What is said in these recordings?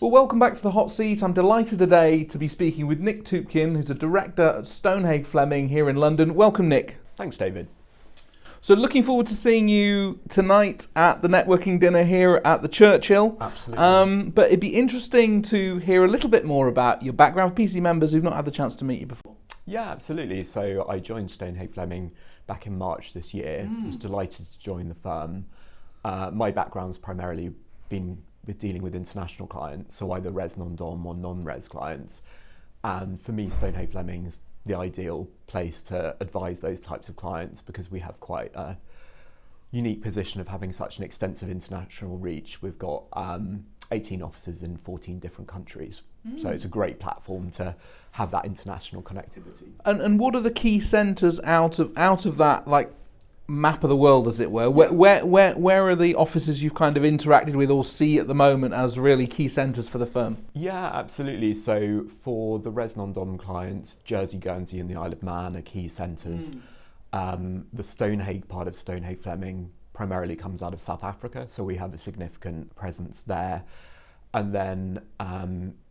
Well, welcome back to the Hot Seat. I'm delighted today to be speaking with Nick Toubkin, who's a director at Stonehage Fleming here in London. Welcome, Nick. Thanks, David. So looking forward to seeing you tonight at the networking dinner here at the Churchill. Absolutely. But it'd be interesting to hear a little bit more about your background for PC members who've not had the chance to meet you before. Yeah, absolutely. So I joined Stonehage Fleming back in March this year. I was delighted to join the firm. My background's primarily been with dealing with international clients, so either res non-dom or non-res clients. And for me, Stonehage Fleming's the ideal place to advise those types of clients because we have quite a unique position of having such an extensive international reach. We've got 18 offices in 14 different countries. So it's a great platform to have that international connectivity. And what are the key centres out of that, like, map of the world, as it were? Where are the offices you've kind of interacted with or see at the moment as really key centres for the firm? Yeah, absolutely. So for the res non-dom clients, Jersey, Guernsey and the Isle of Man are key centres. The Stonehage part of Stonehage Fleming primarily comes out of South Africa, so we have a significant presence there. And then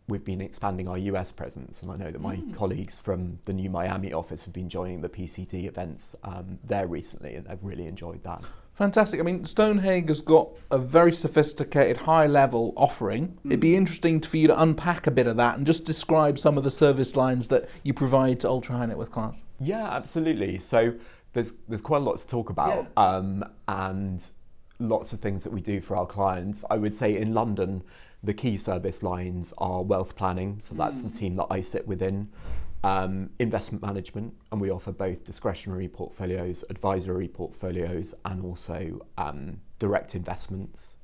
we've been expanding our US presence, and I know that my colleagues from the new Miami office have been joining the PCT events there recently, and they've really enjoyed that. Fantastic. I mean, Stonehage has got a very sophisticated, high-level offering. It'd be interesting for you to unpack a bit of that and just describe some of the service lines that you provide to ultra-high net worth clients. Yeah, absolutely. So there's quite a lot to talk about, and lots of things that we do for our clients. I would say in London, the key service lines are wealth planning, so that's the team that I sit within, investment management, and we offer both discretionary portfolios, advisory portfolios, and also direct investments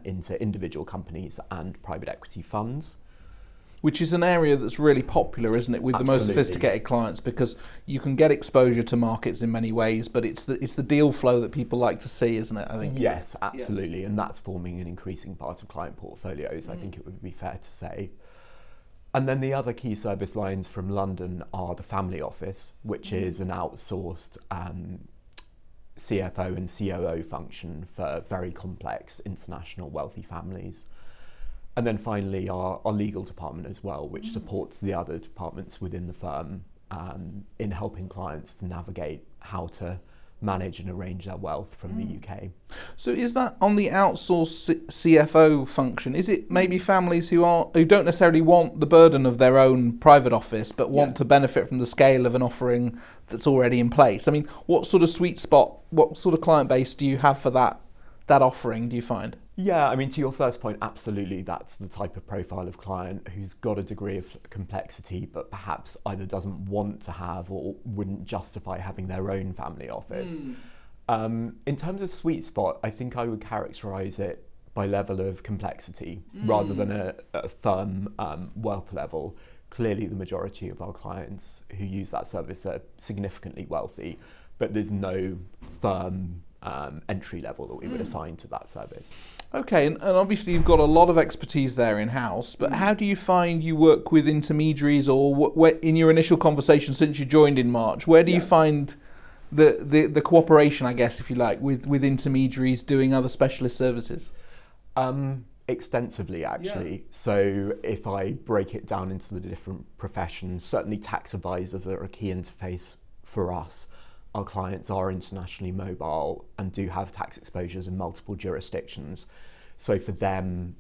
into individual companies and private equity funds. Which is an area that's really popular, isn't it, with the most sophisticated clients, because you can get exposure to markets in many ways, but it's the deal flow that people like to see, isn't it, I think? Yes, absolutely, and that's forming an increasing part of client portfolios, I think it would be fair to say. And then the other key service lines from London are the family office, which is an outsourced CFO and COO function for very complex international wealthy families. And then finally our legal department as well, which supports the other departments within the firm in helping clients to navigate how to manage and arrange their wealth from the UK. So is that on the outsourced CFO function? Is it maybe families who don't necessarily want the burden of their own private office, but want to benefit from the scale of an offering that's already in place? I mean, what sort of sweet spot, what sort of client base do you have for that offering, do you find? Yeah, I mean, to your first point, absolutely, that's the type of profile of client who's got a degree of complexity, but perhaps either doesn't want to have or wouldn't justify having their own family office. In terms of sweet spot, I think I would characterise it by level of complexity rather than a firm wealth level. Clearly, the majority of our clients who use that service are significantly wealthy, but there's no firm entry level that we would assign to that service. Okay, and obviously you've got a lot of expertise there in-house, but how do you find you work with intermediaries, or in your initial conversation since you joined in March, where do you find the cooperation, I guess, if you like, with intermediaries doing other specialist services? Extensively, actually. So if I break it down into the different professions, certainly tax advisors are a key interface for us. Our clients are internationally mobile and do have tax exposures in multiple jurisdictions. So for them,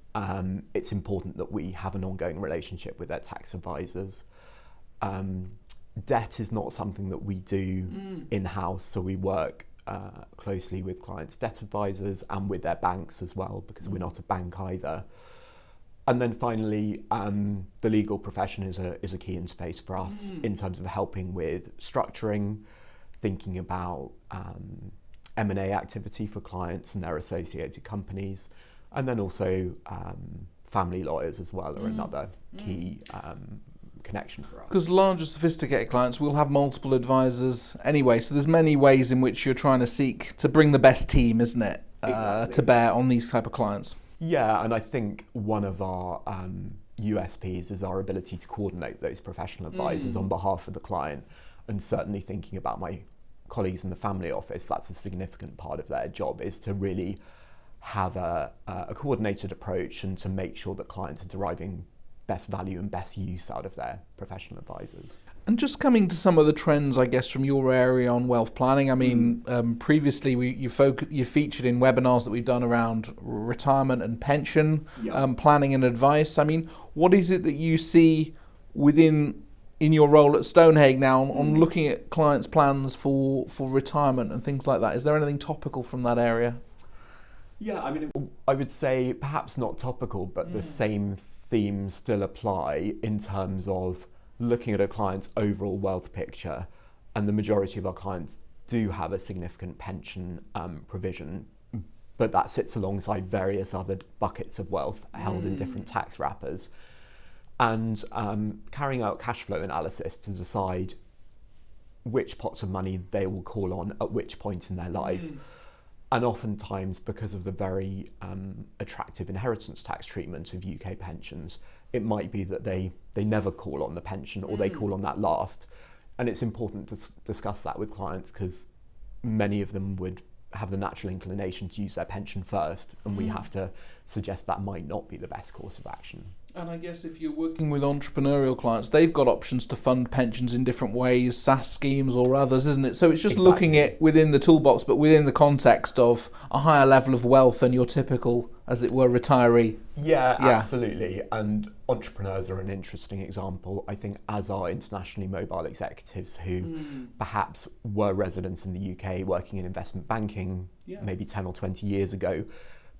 it's important that we have an ongoing relationship with their tax advisors. Debt is not something that we do in-house, so we work closely with clients' debt advisors and with their banks as well, because we're not a bank either. And then finally, the legal profession is a key interface for us in terms of helping with structuring, thinking about M&A activity for clients and their associated companies, and then also family lawyers as well are another key connection for us. Because larger sophisticated clients will have multiple advisors anyway, so there's many ways in which you're trying to seek to bring the best team, isn't it, to bear on these type of clients. Yeah, and I think one of our USPs is our ability to coordinate those professional advisors on behalf of the client. And certainly thinking about my colleagues in the family office, that's a significant part of their job, is to really have a coordinated approach and to make sure that clients are deriving best value and best use out of their professional advisors. And just coming to some of the trends, I guess, from your area on wealth planning. I mean, previously you featured in webinars that we've done around retirement and pension planning and advice. I mean, what is it that you see in your role at Stonehage now on looking at clients' plans for retirement and things like that? Is there anything topical from that area? Yeah, I mean, I would say perhaps not topical, but the same themes still apply in terms of looking at a client's overall wealth picture, and the majority of our clients do have a significant pension provision, but that sits alongside various other buckets of wealth held in different tax wrappers, and carrying out cash flow analysis to decide which pots of money they will call on at which point in their life. And oftentimes, because of the very attractive inheritance tax treatment of UK pensions, it might be that they never call on the pension, or they call on that last. And it's important to discuss that with clients, because many of them would have the natural inclination to use their pension first, and we have to suggest that might not be the best course of action. And I guess if you're working with entrepreneurial clients, they've got options to fund pensions in different ways, SAS schemes or others, isn't it? So it's just looking at within the toolbox, but within the context of a higher level of wealth than your typical, as it were, retiree. Yeah, absolutely. And entrepreneurs are an interesting example, I think, as are internationally mobile executives who perhaps were residents in the UK working in investment banking maybe 10 or 20 years ago,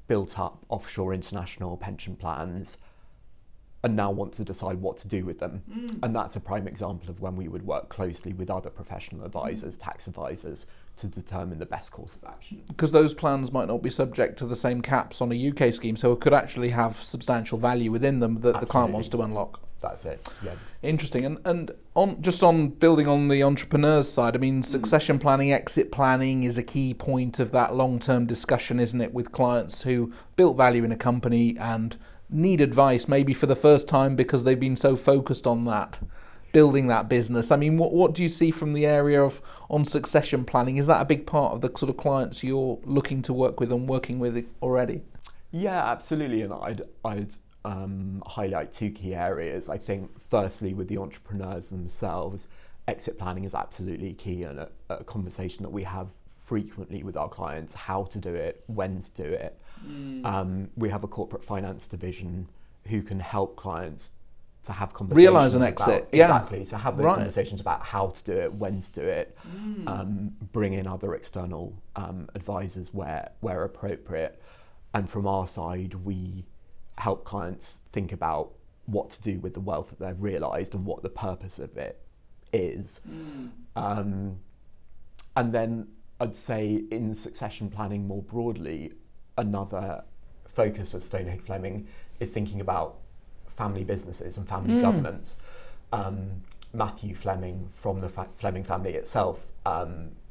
built up offshore international pension plans, and now want to decide what to do with them. And that's a prime example of when we would work closely with other professional advisors, tax advisors, to determine the best course of action. Because those plans might not be subject to the same caps on a UK scheme, so it could actually have substantial value within them that the client wants to unlock. That's it, yeah. Interesting. And on building on the entrepreneur's side, I mean, succession planning, exit planning is a key point of that long-term discussion, isn't it, with clients who built value in a company and need advice maybe for the first time because they've been so focused on that, building that business. I mean, what do you see from the area on succession planning? Is that a big part of the sort of clients you're looking to work with and working with already? Yeah, absolutely. And I'd highlight two key areas. I think firstly, with the entrepreneurs themselves, exit planning is absolutely key, and a conversation that we have frequently with our clients: how to do it, when to do it. We have a corporate finance division who can help clients to have conversations. Realise an exit, exactly. To have those conversations about how to do it, when to do it, bring in other external advisors where appropriate. And from our side, we help clients think about what to do with the wealth that they've realised and what the purpose of it is. And then I'd say in succession planning more broadly, another focus of Stonehage Fleming is thinking about family businesses and family governance. Matthew Fleming from the Fleming family itself,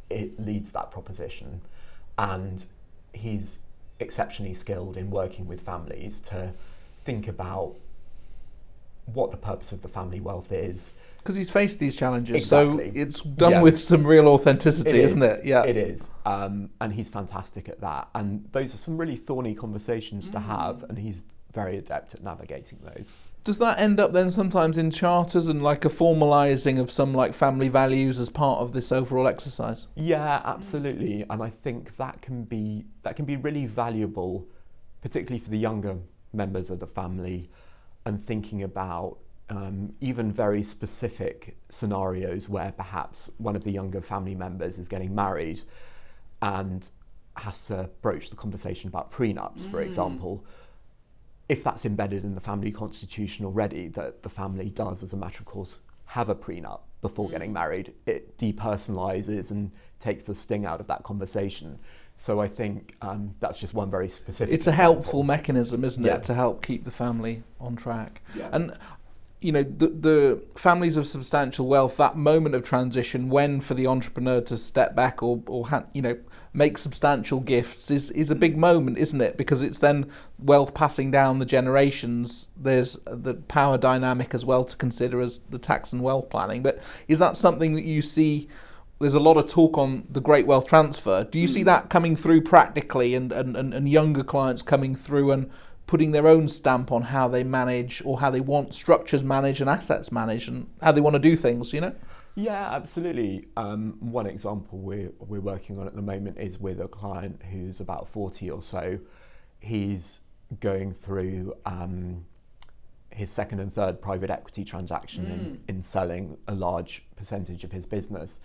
it leads that proposition, and he's exceptionally skilled in working with families to think about what the purpose of the family wealth is. Because he's faced these challenges, so it's done with some real authenticity, isn't it? Yeah, it is. And he's fantastic at that. And those are some really thorny conversations to have, and he's very adept at navigating those. Does that end up then sometimes in charters and like a formalising of some like family values as part of this overall exercise? Yeah, absolutely. And I think that can be really valuable, particularly for the younger members of the family, and thinking about even very specific scenarios where perhaps one of the younger family members is getting married and has to broach the conversation about prenups, for example. If that's embedded in the family constitution already, that the family does, as a matter of course, have a prenup before getting married, it depersonalises and takes the sting out of that conversation. So I think that's just one very specific It's a helpful mechanism, isn't it, to help keep the family on track. Yeah. And you know, the families of substantial wealth, that moment of transition when for the entrepreneur to step back or make substantial gifts is a big moment, isn't it? Because it's then wealth passing down the generations. There's the power dynamic as well to consider as the tax and wealth planning. But is that something that you see there's a lot of talk on the great wealth transfer. Do you see that coming through practically, and younger clients coming through and putting their own stamp on how they manage, or how they want structures managed and assets managed, and how they want to do things, you know? Yeah, absolutely. One example we're working on at the moment is with a client who's about 40 or so. He's going through his second and third private equity transaction in selling a large percentage of his business.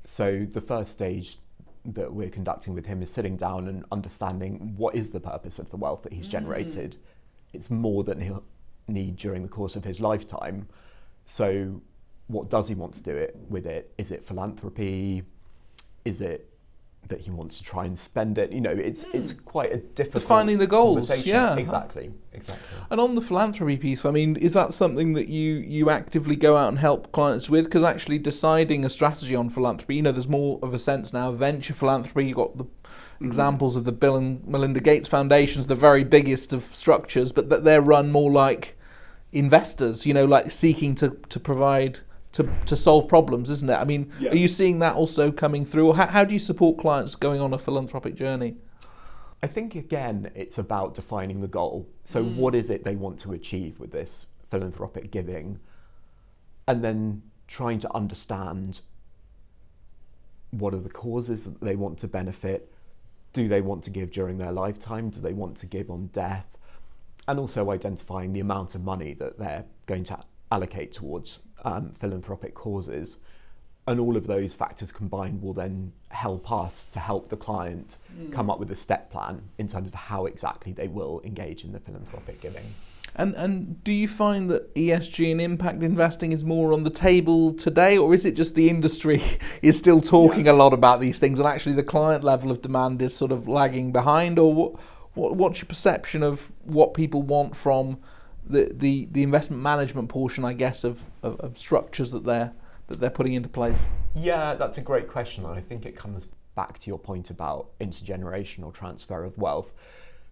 So the first stage that we're conducting with him is sitting down and understanding what is the purpose of the wealth that he's generated. It's more than he'll need during the course of his lifetime. So what does he want to do with it? Is it philanthropy? Is it that he wants to try and spend it? You know, it's quite a difficult defining the goals. conversation. Yeah, exactly. And on the philanthropy piece, I mean, is that something that you actively go out and help clients with? Because actually deciding a strategy on philanthropy, you know, there's more of a sense now. Venture philanthropy, you've got the examples of the Bill and Melinda Gates Foundations, the very biggest of structures, but that they're run more like investors, you know, like seeking to provide, to solve problems, isn't it? I mean, Are you seeing that also coming through? Or how do you support clients going on a philanthropic journey? I think, again, it's about defining the goal. So what is it they want to achieve with this philanthropic giving? And then trying to understand what are the causes that they want to benefit. Do they want to give during their lifetime? Do they want to give on death? And also identifying the amount of money that they're going to allocate towards philanthropic causes. And all of those factors combined will then help us to help the client come up with a step plan in terms of how exactly they will engage in the philanthropic giving. And do you find that ESG and impact investing is more on the table today, or is it just the industry is still talking a lot about these things and actually the client level of demand is sort of lagging behind? Or what's your perception of what people want from the investment management portion, I guess, of structures that they're putting into place? Yeah, that's a great question, and I think it comes back to your point about intergenerational transfer of wealth,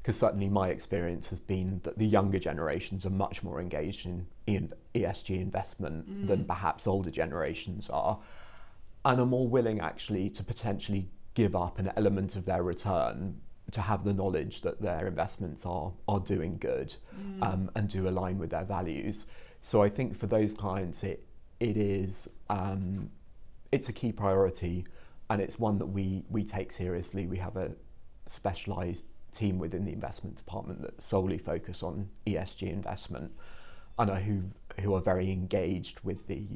because certainly my experience has been that the younger generations are much more engaged in ESG investment than perhaps older generations are, and are more willing actually to potentially give up an element of their return to have the knowledge that their investments are doing good and do align with their values. So I think for those clients it is it's a key priority, and it's one that we take seriously. We have a specialised team within the investment department that solely focus on ESG investment, and who are very engaged with the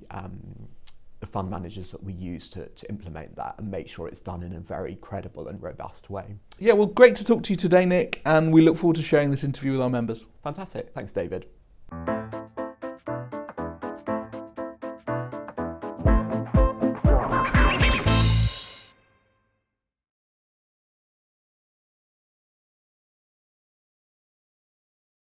fund managers that we use to implement that and make sure it's done in a very credible and robust way. Yeah, well, great to talk to you today, Nick, and we look forward to sharing this interview with our members. Fantastic. Thanks, David.